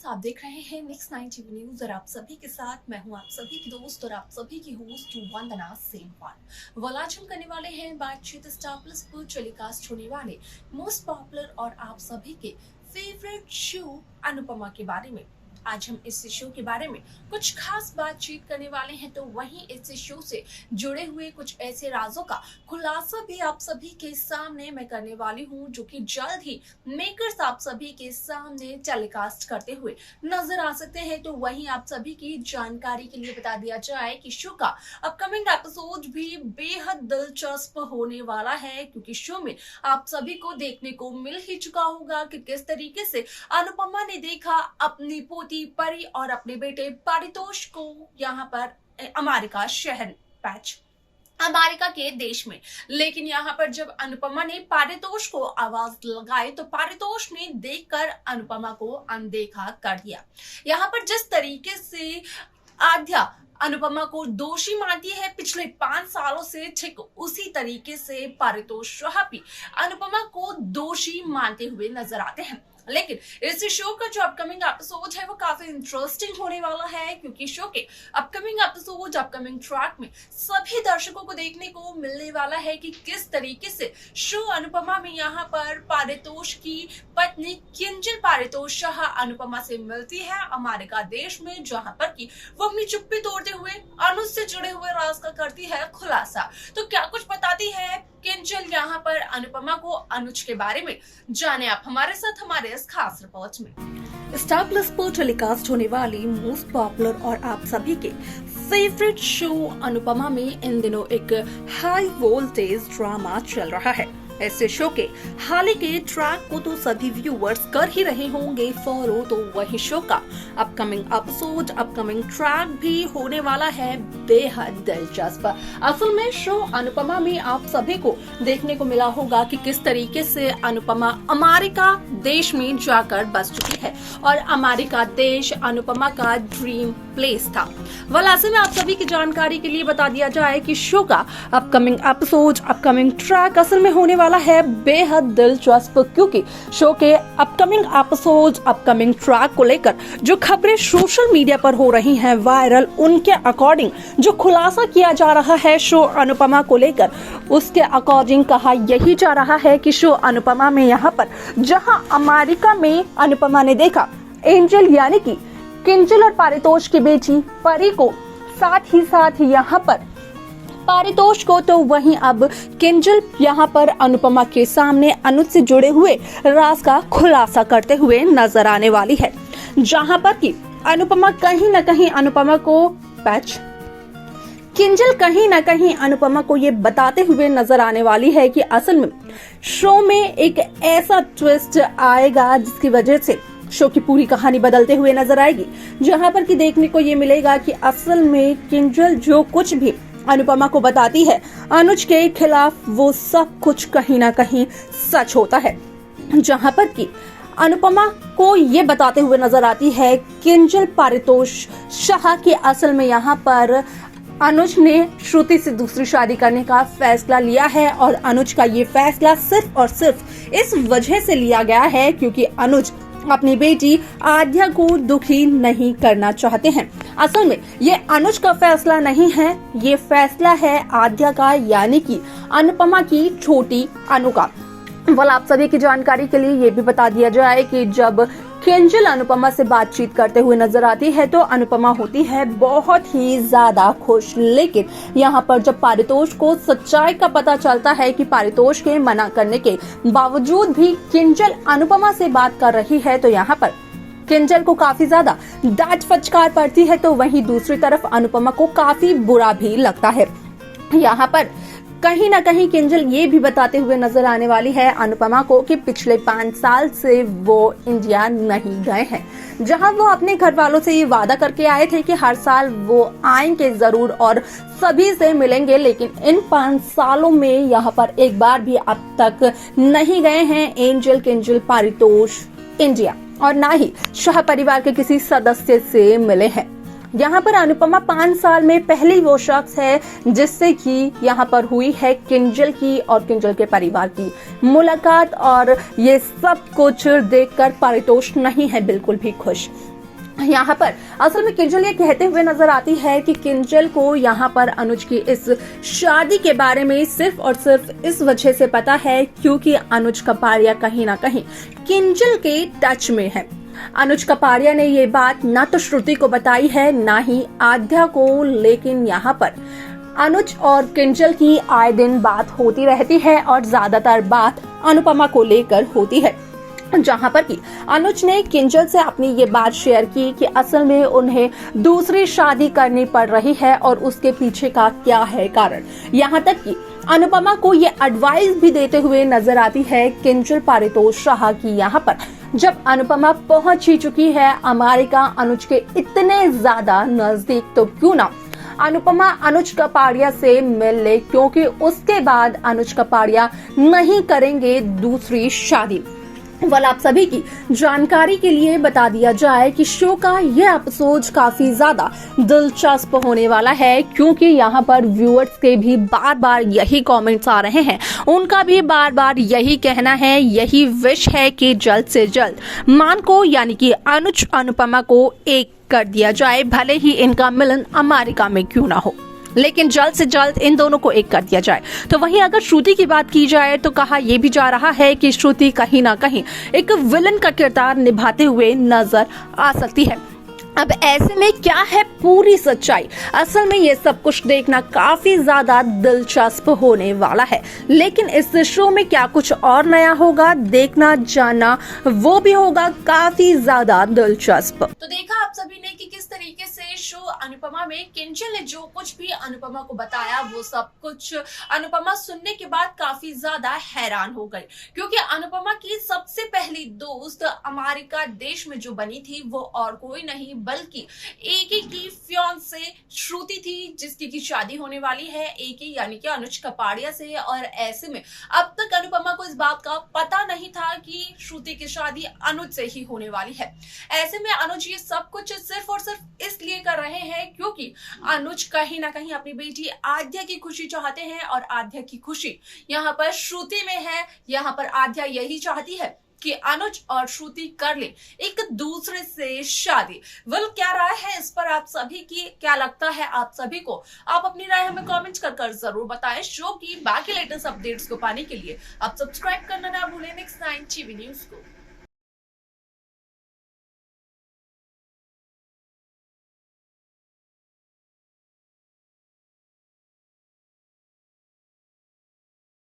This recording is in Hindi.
फ्रेंड्स, आप देख रहे हैं नेक्स्ट 9 टीवी न्यूज और आप सभी के साथ मैं हूं आप सभी की दोस्त और आप सभी की होस्ट वंदना सेमवाल। आज हम करने वाले हैं बातचीत स्टार प्लस पर टेलीकास्ट होने वाले मोस्ट पॉपुलर और आप सभी के फेवरेट शो अनुपमा के बारे में। आज हम इस शो के बारे में कुछ खास बातचीत करने वाले हैं, तो वहीं इस शो से जुड़े हुए कुछ ऐसे राजों का खुलासा भी आप सभी के सामने मैं करने वाली हूं, जो कि जल्द ही मेकर्स आप सभी के सामने टेलीकास्ट करते हुए नजर आ सकते हैं। तो वहीं आप सभी की जानकारी के लिए बता दिया जाए कि शो का अपकमिंग एपिसोड भी बेहद दिलचस्प होने वाला है, क्योंकि शो में आप सभी को देखने को मिल ही चुका होगा कि किस तरीके से अनुपमा ने देखा अपनी पोती परी और अपने बेटे पारितोष को यहाँ पर अमेरिका शहर पैच अमेरिका के देश में। लेकिन यहाँ पर जब अनुपमा ने पारितोष को आवाज लगाई तो पारितोष ने देखकर अनुपमा को अनदेखा कर दिया। यहाँ पर जिस तरीके से आद्या अनुपमा को दोषी मानती है पिछले 5 सालों से, ठीक उसी तरीके से पारितोष भी अनुपमा को दोषी मानते हुए नजर आते हैं। लेकिन इस शो का जो अपकमिंग एपिसोड है वो काफी इंटरेस्टिंग होने वाला है, क्योंकि शो के अपकमिंग एपिसोड अपकमिंग ट्रैक में सभी दर्शकों को देखने को मिलने वाला है कि किस तरीके से शो अनुपमा में यहाँ पर पारितोष की पत्नी किंजल पारितोष शाह अनुपमा से मिलती है अमेरिका देश में, जहां पर कि वो अपनी चुप्पी तोड़ते हुए अनुज से जुड़े हुए राज का करती है खुलासा। तो क्या कुछ बताती है किंजल यहाँ पर अनुपमा को अनुज के बारे में, जाने आप हमारे साथ हमारे इस खास रिपोर्ट में। स्टार प्लस पर टेलीकास्ट होने वाली मोस्ट पॉपुलर और आप सभी के फेवरेट शो अनुपमा में इन दिनों एक हाई वोल्टेज ड्रामा चल रहा है। ऐसे शो के हाल ही के ट्रैक को तो सभी व्यूअर्स कर ही रहे होंगे फॉलो, तो वही शो का अपकमिंग एपिसोड अपकमिंग ट्रैक भी होने वाला है बेहद दिलचस्प। असल में शो अनुपमा में आप सभी को देखने को मिला होगा कि किस तरीके से अनुपमा अमेरिका देश में जाकर बस चुकी है और अमेरिका देश अनुपमा का ड्रीम प्लेस था। ऐसे में आप सभी की जानकारी के लिए बता दिया जाए कि शो का अपकमिंग एपिसोड अपकमिंग ट्रैक असल में होने वाला है बेहद दिलचस्प, क्योंकि शो के अपकमिंग एपिसोड अपकमिंग ट्रैक को लेकर जो खबरें सोशल मीडिया पर हो रही हैं वायरल, उनके अकॉर्डिंग जो खुलासा किया जा रहा है शो अनुपमा को लेकर, उसके अकॉर्डिंग कहा यही जा रहा है कि शो अनुपमा में यहाँ पर जहां अमेरिका में अनुपमा ने देखा एंजल यानी कि किंजल और पारितोष की बेटी परी को, साथ ही यहाँ पर पारितोष को, तो वहीं अब किंजल यहाँ पर अनुपमा के सामने अनुज से जुड़े हुए राज का खुलासा करते हुए नजर आने वाली है, जहां पर कि अनुपमा कहीं न कहीं अनुपमा को किंजल कहीं न कहीं अनुपमा को ये बताते हुए नजर आने वाली है कि असल में शो में एक ऐसा ट्विस्ट आएगा जिसकी वजह से शो की पूरी कहानी बदलते हुए नजर आएगी, जहां पर कि देखने को ये मिलेगा कि असल में किंजल जो कुछ भी अनुपमा को बताती है अनुज के खिलाफ, वो सब कुछ कहीं ना कहीं सच होता है। जहां पर कि अनुपमा को ये बताते हुए नजर आती है किंजल पारितोष शाह की असल में यहाँ पर अनुज ने श्रुति से दूसरी शादी करने का फैसला लिया है और अनुज का ये फैसला सिर्फ और सिर्फ इस वजह से लिया गया है क्योंकि अनुज अपनी बेटी आद्या को दुखी नहीं करना चाहते हैं। असल में ये अनुज का फैसला नहीं है, ये फैसला है आद्या का, यानी कि अनुपमा की छोटी अनु का। आप सभी की जानकारी के लिए ये भी बता दिया जाए कि जब किंजल अनुपमा से बातचीत करते हुए नजर आती है तो अनुपमा होती है बहुत ही ज्यादा खुश, लेकिन यहाँ पर जब पारितोष को सच्चाई का पता चलता है कि पारितोष के मना करने के बावजूद भी किंजल अनुपमा से बात कर रही है, तो यहाँ पर किंजल को काफी ज्यादा डांट फटकार पड़ती है, तो वहीं दूसरी तरफ अनुपमा को काफी बुरा भी लगता है। यहाँ पर कहीं ना कहीं किंजल ये भी बताते हुए नजर आने वाली है अनुपमा को कि पिछले 5 साल से वो इंडिया नहीं गए हैं, जहां वो अपने घर वालों से ये वादा करके आए थे कि हर साल वो आएंगे जरूर और सभी से मिलेंगे, लेकिन इन 5 सालों में यहाँ पर एक बार भी अब तक नहीं गए हैं एंजल किंजल पारितोष इंडिया, और ना ही शाह परिवार के किसी सदस्य से मिले हैं। यहाँ पर अनुपमा 5 साल में पहली वो शख्स है जिससे कि यहाँ पर हुई है किंजल की और किंजल के परिवार की मुलाकात, और ये सब कुछ देखकर पारितोष नहीं है बिल्कुल भी खुश। यहाँ पर असल में किंजल ये कहते हुए नजर आती है कि किंजल को यहाँ पर अनुज की इस शादी के बारे में सिर्फ और सिर्फ इस वजह से पता है क्योंकि अनुज कपाड़िया कहीं ना कहीं किंजल के टच में है। अनुज कपाड़िया ने ये बात ना तो श्रुति को बताई है ना ही आद्या को, लेकिन यहाँ पर अनुज और किंजल की आए दिन बात होती रहती है और ज्यादातर बात अनुपमा को लेकर होती है, जहां पर कि अनुज ने किंजल से अपनी ये बात शेयर की कि असल में उन्हें दूसरी शादी करनी पड़ रही है और उसके पीछे का क्या है कारण। यहां तक कि अनुपमा को ये एडवाइस भी देते हुए नजर आती है किंजल पारितोष शाह की यहाँ पर जब अनुपमा पहुंच ही चुकी है अमेरिका अनुज के इतने ज्यादा नजदीक, तो क्यों ना अनुपमा अनुज कपाड़िया से मिल ले, क्योंकि उसके बाद अनुज कपाड़िया नहीं करेंगे दूसरी शादी। वाल आप सभी की जानकारी के लिए बता दिया जाए कि शो का यह एपिसोड काफी ज्यादा दिलचस्प होने वाला है, क्योंकि यहाँ पर व्यूअर्स के भी बार बार यही कमेंट्स आ रहे हैं, उनका भी बार बार यही कहना है, यही विश है कि जल्द से जल्द मान को यानी कि अनुज अनुपमा को एक कर दिया जाए, भले ही इनका मिलन अमेरिका में क्यों ना हो, लेकिन जल्द से जल्द इन दोनों को एक कर दिया जाए। तो वहीं अगर श्रुति की बात की जाए तो कहा यह भी जा रहा है कि श्रुति कहीं ना कहीं एक विलन का किरदार निभाते हुए नजर आ सकती है। अब ऐसे में क्या है पूरी सच्चाई, असल में ये सब कुछ देखना काफी ज्यादा दिलचस्प होने वाला है, लेकिन इस शो में क्या कुछ और नया होगा, देखना जानना वो भी होगा काफी ज्यादा दिलचस्प। तो देखा आप सभी ने कि किस तरीके से शो अनुपमा में किंजल ने जो कुछ भी अनुपमा को बताया वो सब कुछ अनुपमा सुनने के बाद काफी ज्यादा हैरान हो गई, क्योंकि अनुपमा की सबसे पहली दोस्त अमेरिका देश में जो बनी थी वो और कोई नहीं बल्कि एके की फियांसे श्रुति थी, जिसकी की शादी होने वाली है एके यानी कि अनुज कपाड़िया से। और ऐसे में अब तक अनुपमा को इस बात का पता नहीं था कि श्रुति की शादी अनुज से ही होने वाली है। ऐसे में अनुज ये सब कुछ सिर्फ और सिर्फ इसलिए कर रहे हैं क्योंकि अनुज कहीं ना कहीं अपनी बेटी आद्या की खुशी चाहते हैं और आद्या की खुशी यहाँ पर श्रुति में है। यहाँ पर आद्या यही चाहती है कि अनुज और श्रुति कर ले एक दूसरे से शादी। वेल क्या राय है इस पर आप सभी की, क्या लगता है आप सभी को? आप अपनी राय हमें कमेंट्स कर जरूर बताएं। शो की बाकी लेटेस्ट अपडेट्स को पाने के लिए आप सब्सक्राइब करना ना भूलें नेक्स्ट 9 टीवी न्यूज को।